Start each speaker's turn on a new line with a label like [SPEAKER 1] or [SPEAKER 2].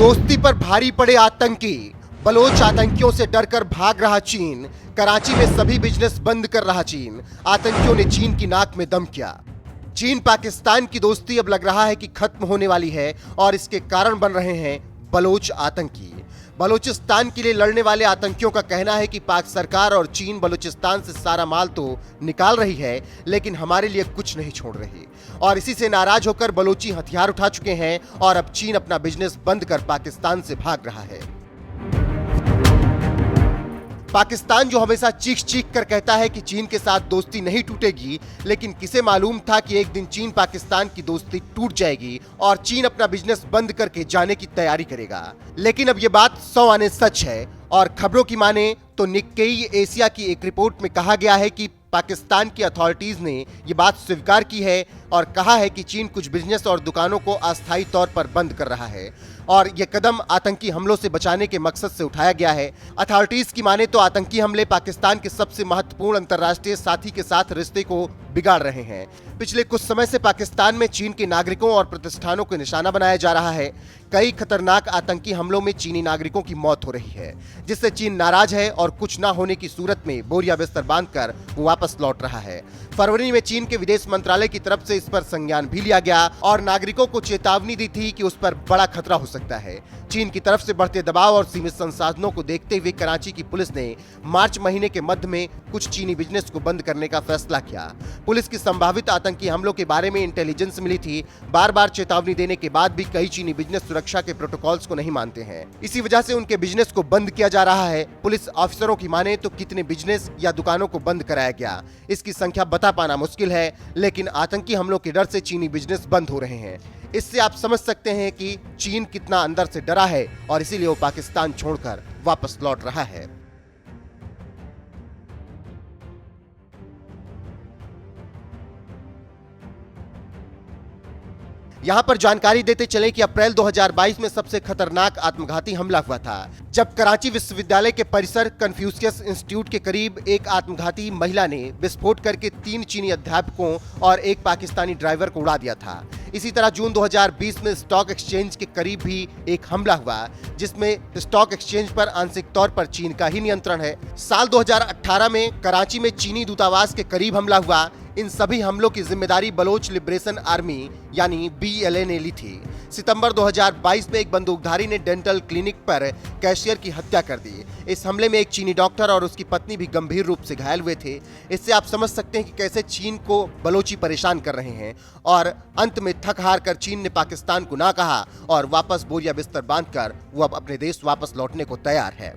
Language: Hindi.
[SPEAKER 1] दोस्ती पर भारी पड़े आतंकी। बलोच आतंकियों से डरकर भाग रहा चीन। कराची में सभी बिजनेस बंद कर रहा चीन। आतंकियों ने चीन की नाक में दम किया। चीन पाकिस्तान की दोस्ती अब लग रहा है कि खत्म होने वाली है और इसके कारण बन रहे हैं बलोच आतंकी। बलूचिस्तान के लिए लड़ने वाले आतंकियों का कहना है कि पाक सरकार और चीन बलूचिस्तान से सारा माल तो निकाल रही है, लेकिन हमारे लिए कुछ नहीं छोड़ रही। और इसी से नाराज होकर बलोची हथियार उठा चुके हैं और अब चीन अपना बिजनेस बंद कर पाकिस्तान से भाग रहा है। पाकिस्तान जो हमेशा चीख चीख कर कहता है कि चीन के साथ दोस्ती नहीं टूटेगी, लेकिन किसे मालूम था कि एक दिन चीन पाकिस्तान की दोस्ती टूट जाएगी और चीन अपना बिजनेस बंद करके जाने की तैयारी करेगा। लेकिन अब ये बात 100 आने सच है और खबरों की माने तो निक्केई एशिया की एक रिपोर्ट में कहा गया है कि पाकिस्तान की अथॉरिटीज ने ये बात स्वीकार की है और कहा है कि चीन कुछ बिजनेस और दुकानों को अस्थायी तौर पर बंद कर रहा है और ये कदम आतंकी हमलों से बचाने के मकसद से उठाया गया है। अथॉरिटीज की माने तो आतंकी हमले पाकिस्तान के सबसे महत्वपूर्ण अंतर्राष्ट्रीय साथी के साथ रिश्ते को बिगाड़ रहे हैं। पिछले कुछ समय से पाकिस्तान में चीन के नागरिकों और प्रतिष्ठानों को निशाना बनाया जा रहा है। कई खतरनाक आतंकी हमलों में चीनी नागरिकों की मौत हो रही है, जिससे चीन नाराज है और कुछ ना होने की सूरत में बोरिया बिस्तर बांधकर वो वापस लौट रहा है। फरवरी में चीन के विदेश मंत्रालय की तरफ से इस पर संज्ञान भी लिया गया और नागरिकों को चेतावनी दी थी कि उस पर बड़ा खतरा हो सकता है। चीन की तरफ से बढ़ते दबाव और सीमित संसाधनों को देखते हुए कराची की पुलिस ने मार्च महीने के मध्य में कुछ चीनी बिजनेस को बंद करने का फैसला किया। पुलिस की संभावित आतंकी हमलों के बारे में इंटेलिजेंस मिली थी। बार बार चेतावनी देने के बाद भी कई चीनी बिजनेस सुरक्षा के प्रोटोकॉल्स को नहीं मानते हैं। इसी वजह से उनके बिजनेस को बंद किया जा रहा है। पुलिस ऑफिसरों की माने तो कितने बिजनेस या दुकानों को बंद कराया गया, इसकी संख्या बता पाना मुश्किल है, लेकिन आतंकी हमलों के डर से चीनी बिजनेस बंद हो रहे हैं। इससे आप समझ सकते हैं कि चीन कितना अंदर से डरा है और इसीलिए वो पाकिस्तान छोड़कर वापस लौट रहा है। यहां पर जानकारी देते चले कि अप्रैल 2022 में सबसे खतरनाक आत्मघाती हमला हुआ था, जब कराची विश्वविद्यालय के परिसर कन्फ्यूशियस इंस्टीट्यूट के करीब एक आत्मघाती महिला ने विस्फोट करके 3 चीनी अध्यापकों और एक पाकिस्तानी ड्राइवर को उड़ा दिया था। इसी तरह जून 2020 में स्टॉक एक्सचेंज के करीब भी एक हमला हुआ, जिसमें स्टॉक एक्सचेंज पर आंशिक तौर पर चीन का ही नियंत्रण है। साल 2018 में कराची में चीनी दूतावास के करीब हमला हुआ। इन सभी हमलों की जिम्मेदारी बलोच लिबरेशन आर्मी यानी BLA ने ली थी। सितंबर 2022 में एक बंदूकधारी ने डेंटल क्लिनिक पर कैशियर की हत्या कर दी। इस हमले में एक चीनी डॉक्टर और उसकी पत्नी भी गंभीर रूप से घायल हुए थे। इससे आप समझ सकते हैं कि कैसे चीन को बलोची परेशान कर रहे हैं और अंत में थक हार कर चीन ने पाकिस्तान को ना कहा और वापस बोरिया बिस्तर बांधकर वो अब अपने देश वापस लौटने को तैयार है।